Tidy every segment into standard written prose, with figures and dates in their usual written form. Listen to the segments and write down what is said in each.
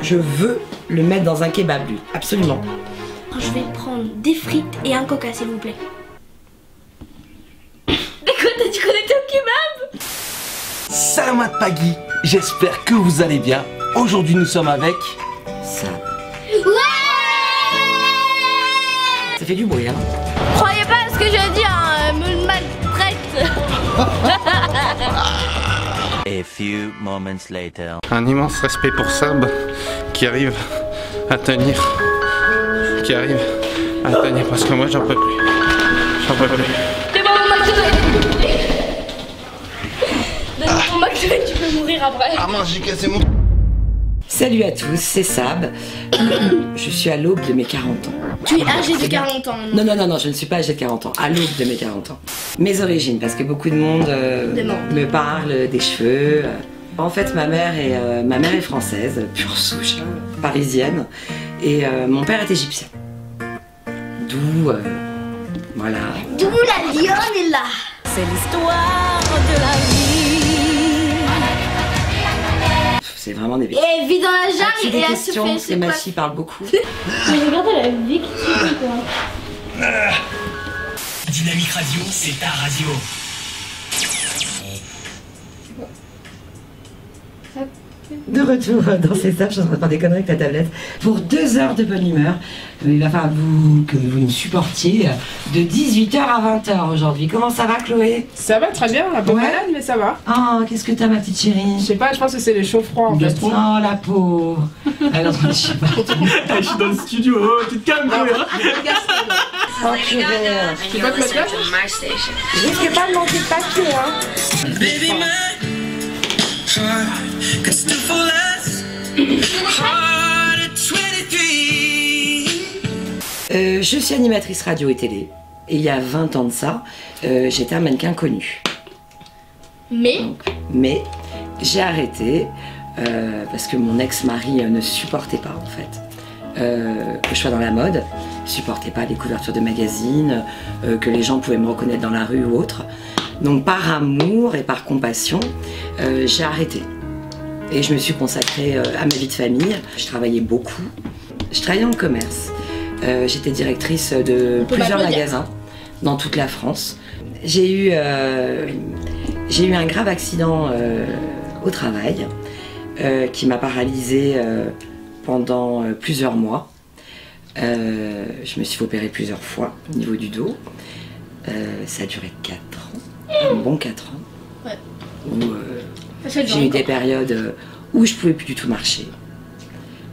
Je veux le mettre dans un kebab, lui. Absolument. Je vais prendre des frites et un coca, s'il vous plaît. Mais quoi, t'as dit qu'on était au kebab? Salamat Pagui, j'espère que vous allez bien. Aujourd'hui nous sommes avec... Ça. Ouais! Ça fait du bruit, hein. Croyez pas à ce que je dis, hein, me maltraite. A few moments later. Un immense respect pour Sab qui arrive à tenir. Parce que moi j'en peux plus. T'es bon, mon McDo. Donne mon McDo et tu peux mourir après. Ah mince, j'ai cassé mon... Salut à tous, c'est Sab. Je suis à l'aube de mes 40 ans. Tu es âgé de 40 ans. Non, je ne suis pas âgée de 40 ans, à l'aube de mes 40 ans. Mes origines, parce que beaucoup de monde me parle des cheveux. En fait, ma mère est française, pure souche, parisienne, et mon père est égyptien. D'où, voilà. D'où la lionne est là. C'est l'histoire de la vie. C'est vraiment des... Et elle vit dans la As-tu jungle des et elle se questions? fait... C'est ma fille parle beaucoup. Mais regarde, elle a victime quoi. Dynamique Radio, c'est ta radio. De retour dans ces sables, je suis en train de faire des conneries avec ta tablette. Pour 2 heures de bonne humeur, il va falloir que vous me supportiez de 18h à 20h aujourd'hui. Comment ça va, Chloé? Ça va très bien, un peu malade mais ça va. Oh, qu'est-ce que t'as, ma petite chérie? Je sais pas, je pense que c'est les chauds froids en fait. Oh, la pauvre. Alors, je sais pas. Je suis dans le studio, oh, tu te calmes, Chloé. Oh, purée. Tu peux te mettre là? Je risque pas de manquer de papier, hein. Baby, my heart could still fall less. Heart at 23. Je suis animatrice radio et télé. Et il y a 20 ans de ça, j'étais un mannequin connu. Mais j'ai arrêté parce que mon ex-mari ne supportait pas en fait que je sois dans la mode, supportait pas les couvertures de magazines, que les gens pouvaient me reconnaître dans la rue ou autre. Donc par amour et par compassion, j'ai arrêté. Et je me suis consacrée à ma vie de famille. Je travaillais beaucoup. Je travaillais en commerce. J'étais directrice de plusieurs magasins dans toute la France. J'ai eu un grave accident au travail qui m'a paralysée pendant plusieurs mois. Je me suis fait opérer plusieurs fois au niveau du dos. Ça a duré 4 ans, un bon 4 ans. Ouais. Où j'ai eu des périodes où je pouvais plus du tout marcher.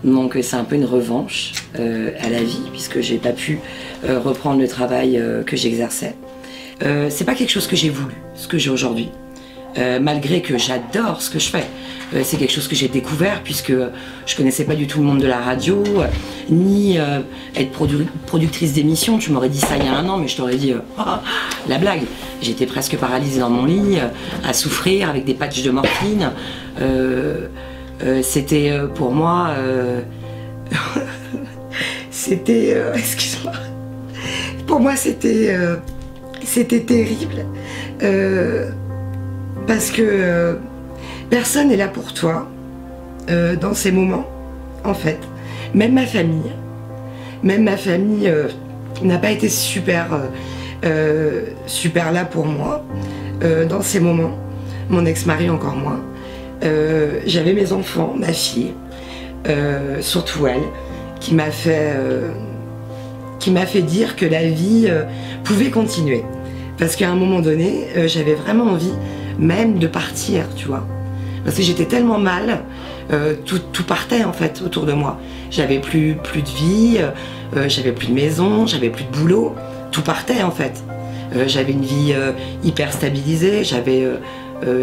Donc c'est un peu une revanche à la vie, puisque j'ai pas pu reprendre le travail que j'exerçais. C'est pas quelque chose que j'ai voulu, ce que j'ai aujourd'hui. Malgré que j'adore ce que je fais. C'est quelque chose que j'ai découvert puisque je connaissais pas du tout le monde de la radio, ni être productrice d'émissions. Tu m'aurais dit ça il y a 1 an, mais je t'aurais dit oh, la blague. J'étais presque paralysée dans mon lit, à souffrir avec des patchs de morphine. C'était pour moi... c'était... excuse-moi. Pour moi, c'était terrible. Parce que personne n'est là pour toi dans ces moments, en fait. Même ma famille n'a pas été super là pour moi dans ces moments. Mon ex-mari encore moins. J'avais mes enfants, ma fille, surtout elle, qui m'a fait dire que la vie pouvait continuer. Parce qu'à un moment donné, j'avais vraiment envie même de partir, tu vois. Parce que j'étais tellement mal, tout partait en fait autour de moi. J'avais plus de vie, j'avais plus de maison, j'avais plus de boulot, tout partait en fait. J'avais une vie hyper stabilisée, je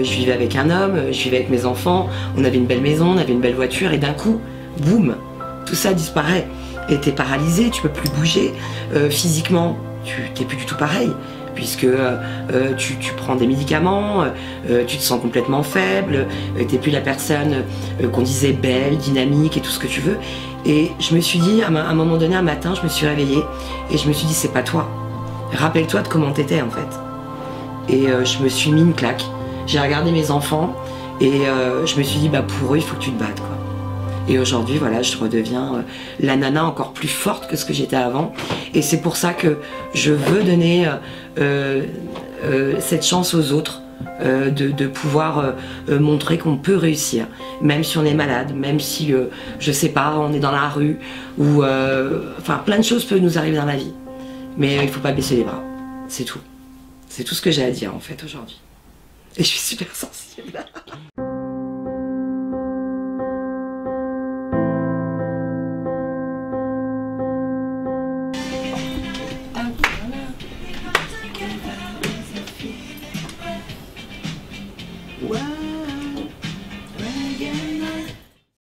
vivais avec un homme, je vivais avec mes enfants, on avait une belle maison, on avait une belle voiture et d'un coup, boum, tout ça disparaît. Et t'es paralysé, tu peux plus bouger, physiquement, t'es plus du tout pareil. Puisque tu prends des médicaments, tu te sens complètement faible, t'es plus la personne qu'on disait belle, dynamique et tout ce que tu veux. Et je me suis dit, à un moment donné, un matin, je me suis réveillée et je me suis dit, c'est pas toi. Rappelle-toi de comment t'étais en fait. Et je me suis mis une claque. J'ai regardé mes enfants et je me suis dit, bah pour eux, il faut que tu te battes quoi. Et aujourd'hui, voilà, je redeviens la nana encore plus forte que ce que j'étais avant. Et c'est pour ça que je veux donner cette chance aux autres. De pouvoir montrer qu'on peut réussir, même si on est malade, même si, je sais pas, on est dans la rue, ou enfin plein de choses peuvent nous arriver dans la vie. Mais il faut pas baisser les bras, c'est tout. C'est tout ce que j'ai à dire en fait aujourd'hui. Et je suis super sensible.